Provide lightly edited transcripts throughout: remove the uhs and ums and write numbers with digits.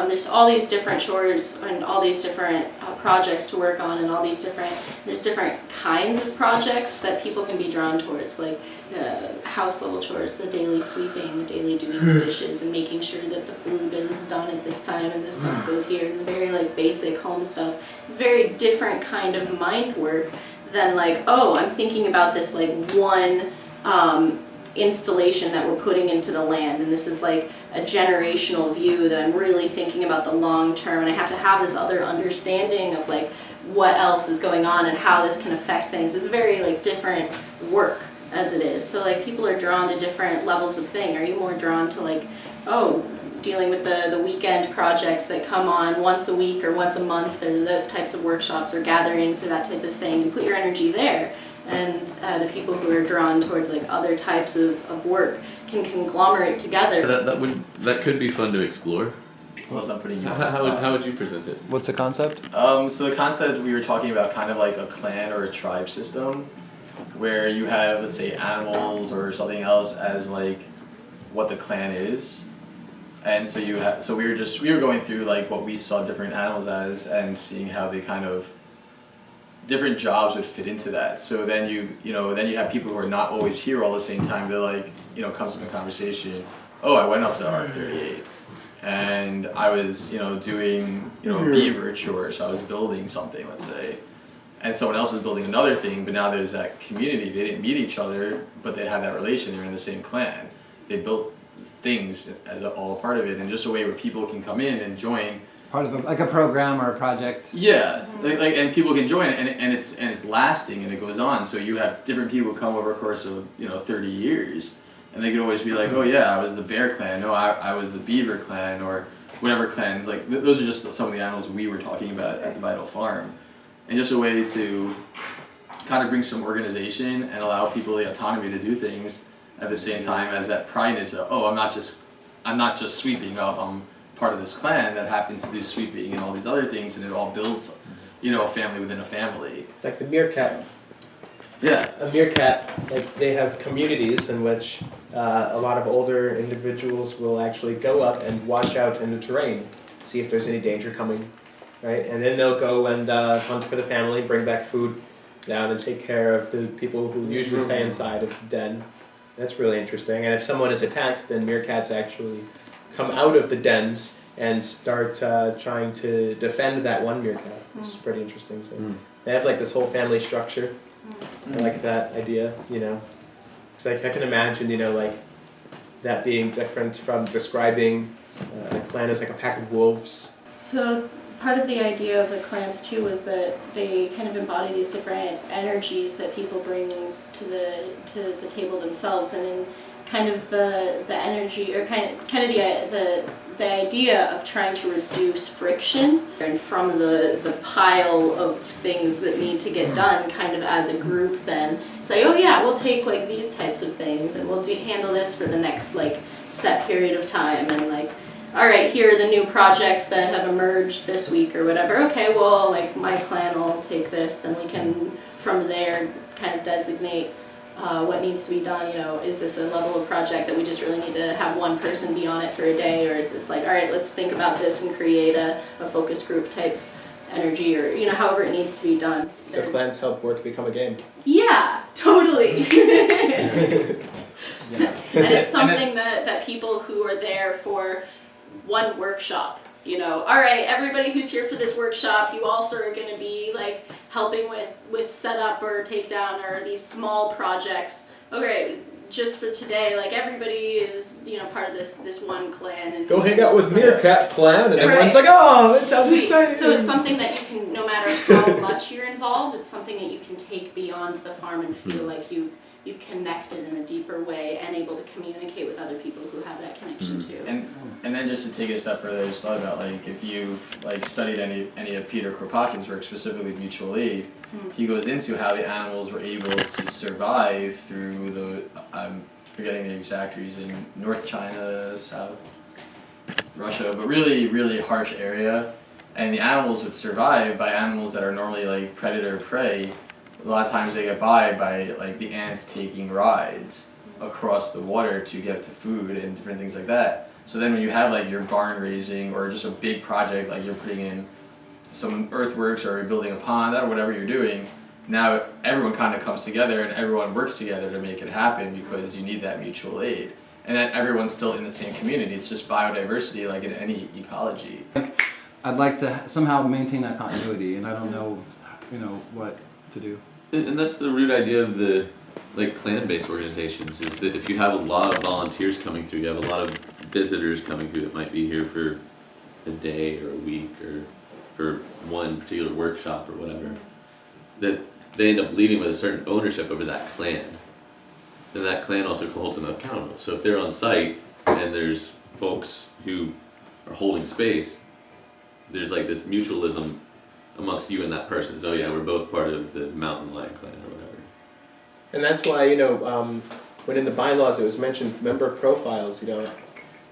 there's all these different chores and all these different projects to work on, and there's different kinds of projects that people can be drawn towards, like house level chores, the daily sweeping, the daily doing the dishes, and making sure that the food is done at this time and this stuff goes here, and the very like basic home stuff. It's a very different kind of mind work than like, oh, I'm thinking about this like one installation that we're putting into the land, and this is like a generational view that I'm really thinking about the long term, and I have to have this other understanding of like what else is going on and how this can affect things. It's very like different work as it is. So like people are drawn to different levels of thing. Are you more drawn to like, oh, dealing with the weekend projects that come on once a week or once a month, or those types of workshops or gatherings or that type of thing? You put your energy there. And the people who are drawn towards like other types of work can conglomerate together. That could be fun to explore. Well, it's not putting you How would you present it? What's the concept? So the concept we were talking about, kind of like a clan or a tribe system, where you have, let's say, animals or something else as like what the clan is, and so we were going through like what we saw different animals as and seeing how they kind of different jobs would fit into that. So then you have people who are not always here all the same time. They're like, comes up in conversation, oh, I went up to R38 and I was, doing, beaver chores. I was building something, let's say, and someone else was building another thing, but now there's that community. They didn't meet each other, but they had that relation. They're in the same clan. They built things as all a part of it, and just a way where people can come in and join. Part of like a program or a project. Yeah, like and people can join it, and it's lasting and it goes on. So you have different people come over a course of 30 years, and they can always be like, oh yeah, I was the bear clan. No, I was the beaver clan, or whatever clans. Like those are just some of the animals we were talking about at the Vital Farm, and just a way to kind of bring some organization and allow people the autonomy to do things at the same time as that prideness of, oh, I'm not just sweeping up. I'm part of this clan that happens to do sweeping and all these other things, and it all builds, a family within a family. It's like the meerkat. Yeah. A meerkat, like they have communities in which a lot of older individuals will actually go up and watch out in the terrain, see if there's any danger coming, right? And then they'll go and hunt for the family, bring back food down, and take care of the people who usually stay inside of the den. That's really interesting. And if someone is attacked, then meerkats actually come out of the dens and start trying to defend that one meerkat, which is pretty interesting. So they have like this whole family structure. I like that idea, because I can imagine, like that being different from describing a clan as like a pack of wolves. So part of the idea of the clans too was that they kind of embody these different energies that people bring to the table themselves, and in kind of the energy, or kind of the idea of trying to reduce friction, and from the pile of things that need to get done, kind of as a group then say, oh yeah, we'll take like these types of things and we'll handle this for the next like set period of time, and like, all right, here are the new projects that have emerged this week or whatever. Okay, well, like my clan will take this, and we can from there kind of designate what needs to be done. Is this a level of project that we just really need to have one person be on it for a day, or is this like, all right, let's think about this and create a focus group type energy, or however it needs to be done. So clans help work become a game. Yeah, totally. And it's something that people who are there for one workshop, all right, everybody who's here for this workshop, you also are going to be like helping with setup or takedown or these small projects. Okay, just for today, like everybody is part of this one clan, and go hang out with Meerkat Clan, and everyone's right. like, oh, that sounds Sweet. exciting. So it's something that you can, no matter how much you're involved, it's something that you can take beyond the farm and feel like you've connected in a deeper way and able to communicate with other people who have that connection too. And then just to take it a step further, I just thought about like if you like studied any of Peter Kropotkin's work, specifically mutual aid, he goes into how the animals were able to survive through the I'm forgetting the exact reason, North China, South Russia, but really, really harsh area, and the animals would survive by animals that are normally like predator prey. A lot of times they get by like the ants taking rides across the water to get to food and different things like that. So then when you have like your barn raising or just a big project, like you're putting in some earthworks or you're building a pond or whatever you're doing, now everyone kind of comes together and everyone works together to make it happen because you need that mutual aid. And then everyone's still in the same community. It's just biodiversity like in any ecology. I'd like to somehow maintain that continuity, and I don't know, what to do. And that's the root idea of the like clan-based organizations, is that if you have a lot of volunteers coming through, you have a lot of visitors coming through that might be here for a day or a week or for one particular workshop or whatever, that they end up leaving with a certain ownership over that clan. Then that clan also holds them accountable. So if they're on site and there's folks who are holding space, there's like this mutualism amongst you and that person. Is, oh yeah, we're both part of the mountain lion clan or whatever. And that's why, when in the bylaws it was mentioned member profiles,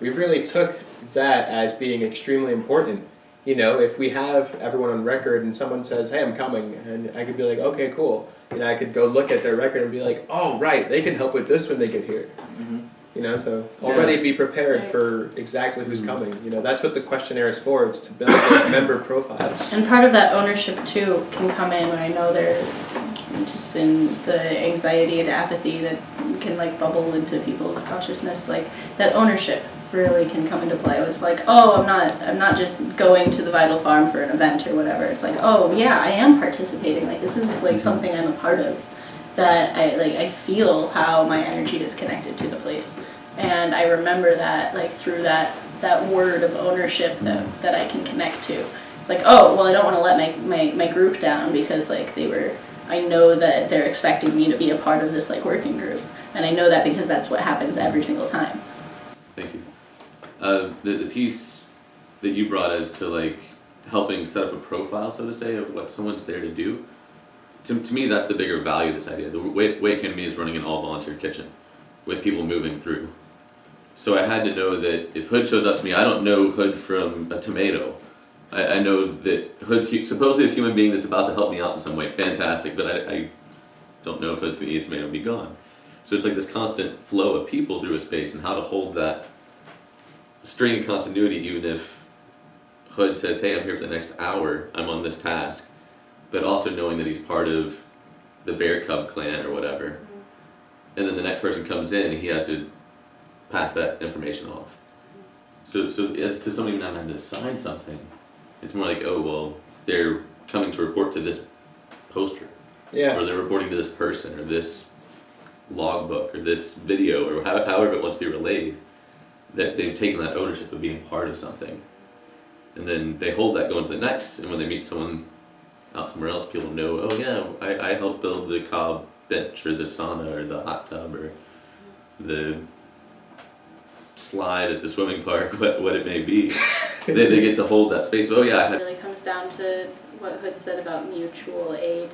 we really took that as being extremely important. If we have everyone on record and someone says, hey, I'm coming, and I could be like, okay, cool. I could go look at their record and be like, oh, right, they can help with this when they get here. Mm-hmm. So already be prepared for exactly who's coming. That's what the questionnaire is for. It's to build those member profiles. And part of that ownership too can come in when I know they're just in the anxiety and apathy that can like bubble into people's consciousness. Like that ownership really can come into play. It's like, oh, I'm not just going to the Vital Farm for an event or whatever. It's like, oh yeah, I am participating. Like this is like something I'm a part of. That I feel how my energy is connected to the place, and I remember that like through that word of ownership that I can connect to. It's like, oh well, I don't want to let my group down because like I know that they're expecting me to be a part of this like working group, and I know that because that's what happens every single time. Thank you. The piece that you brought as to like helping set up a profile, so to say, of what someone's there to do. To me, that's the bigger value of this idea. The Wassaic Academy is running an all-volunteer kitchen with people moving through. So I had to know that if Hood shows up to me, I don't know Hood from a tomato. I know that Hood's supposedly this human being that's about to help me out in some way. Fantastic, but I don't know if Hood's going to eat a tomato and be gone. So it's like this constant flow of people through a space and how to hold that string of continuity even if Hood says, hey, I'm here for the next hour, I'm on this task. But also knowing that he's part of the bear cub clan or whatever. And then the next person comes in and he has to pass that information off. So as to somebody not having to sign something, it's more like, oh, well, they're coming to report to this poster. Yeah. Or they're reporting to this person or this logbook or this video or however it wants to be relayed, that they've taken that ownership of being part of something. And then they hold that going to the next, and when they meet someone out somewhere else, people know, oh yeah, I helped build the cob bench or the sauna or the hot tub or the slide at the swimming park, what it may be. they get to hold that space. Oh yeah, It really comes down to what Hood said about mutual aid,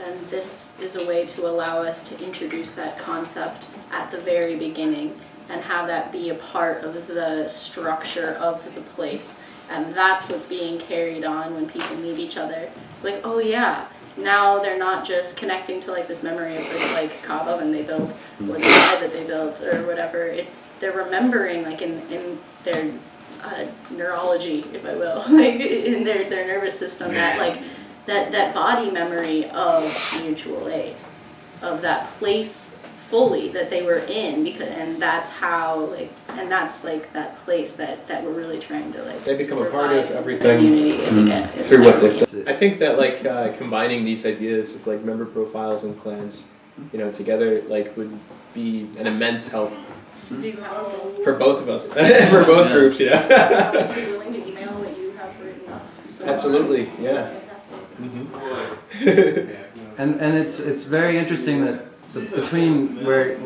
and this is a way to allow us to introduce that concept at the very beginning and have that be a part of the structure of the place. And that's what's being carried on when people meet each other. It's like, oh yeah, now they're not just connecting to like this memory of this like cob oven they built or the slide that they built or whatever. They're remembering like in their neurology, if I will, like in their nervous system, that like that body memory of mutual aid, of that place fully that they were in, and that's how that's that place that we're really trying to like. They become a part revive of everything community through what they've done. I think that combining these ideas of like member profiles and clans, together would be an immense help Be powerful. for both of us, for both groups. Be willing to email what you have written up. So Absolutely, yeah. Fantastic. And it's very interesting that between where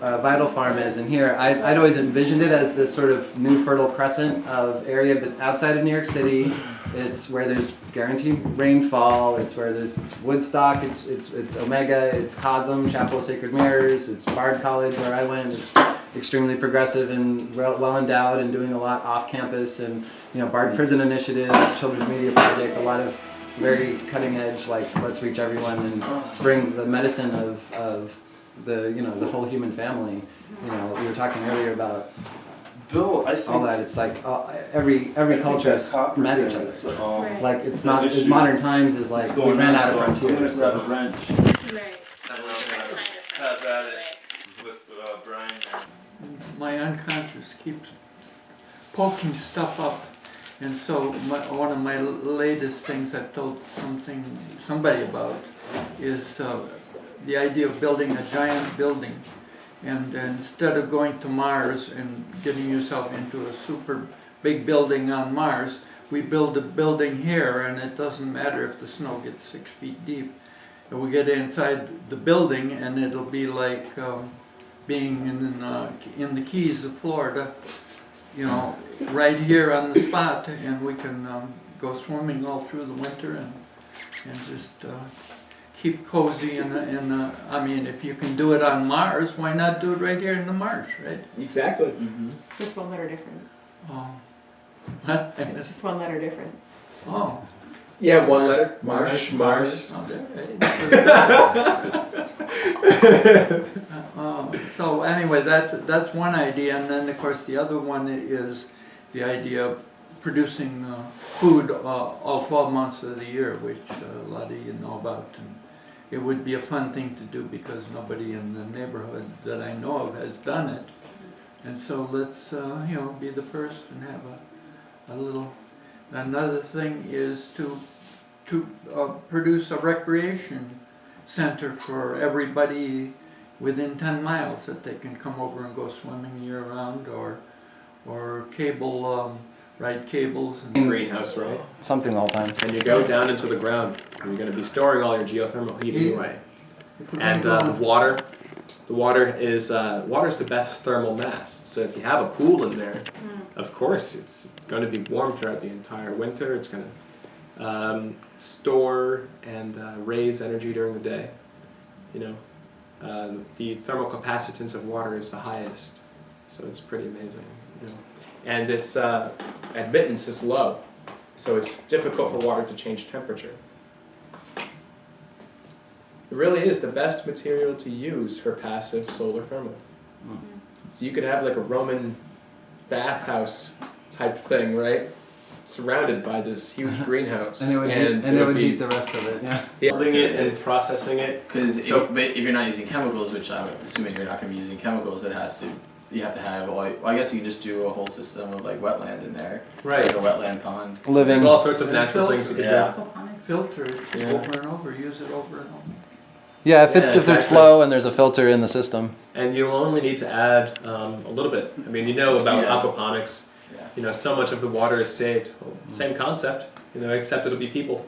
Vital Farm is and here, I'd always envisioned it as this sort of new fertile crescent of area, but outside of New York City, it's where there's guaranteed rainfall. It's where it's Woodstock. It's Omega. It's Cosm, Chapel of Sacred Mirrors. It's Bard College where I went. It's extremely progressive and well endowed and doing a lot off campus, and Bard Prison Initiative, Children's Media Project, a lot of very cutting edge, let's reach everyone and bring the medicine of the the whole human family. We were talking earlier about Bill, I think. all that. It's like every culture's met each other. Right. Like it's not in modern times is like we ran out of frontiers. I'm gonna grab a So. wrench. Right. That's Kind Have of at it with Brian there. My unconscious keeps poking stuff up. And so one of my latest things I've told somebody about is the idea of building a giant building. And instead of going to Mars and getting yourself into a super big building on Mars, we build a building here, and it doesn't matter if the snow gets 6 feet deep. And we get inside the building, and it'll be like being in the Keys of Florida, you know, right here on the spot, and we can go swimming all through the winter and just keep cozy I mean, if you can do it on Mars, why not do it right here in the marsh, right? Exactly. Just one letter different. Oh. What? It's just one letter different. Oh. Yeah, one letter. Marsh. Oh, so anyway, that's one idea, and then of course the other one is the idea of producing food all 12 months of the year, which a lot of you know about. And it would be a fun thing to do because nobody in the neighborhood that I know of has done it. And so let's you know, be the first and have a little. Another thing is to produce a recreation center for everybody within 10 miles that they can come over and go swimming year round, or ride cables and Greenhouse, right? Something all the time. And you go down into the ground. And you're going to be storing all your geothermal heat anyway. And the water is the best thermal mass. So if you have a pool in there, of course it's going to be warm throughout the entire winter. It's going to store and raise energy during the day. You know, the thermal capacitance of water is the highest, so it's pretty amazing. You know, and its admittance is low, so it's difficult for water to change temperature. It really is the best material to use for passive solar thermal. So you could have like a Roman bathhouse type thing, right? Surrounded by this huge greenhouse. And it would heat the rest of it, yeah. Building it and processing it. Because if you're not using chemicals, which I'm assuming you're not going to be using chemicals, you have to have, well, I guess you can just do a whole system of like wetland in there. Right. Like a wetland pond. Living. There's all sorts of natural things you could Yeah. filter it Yeah. over and over, use it over and over. Yeah, if Yeah, there's exactly. flow and there's a filter in the system. do. And you'll only need to add a little bit. I mean, you know about Yeah. aquaponics. Yeah. You know, so much of the water is saved. Well, same concept, you know, except it'll be people.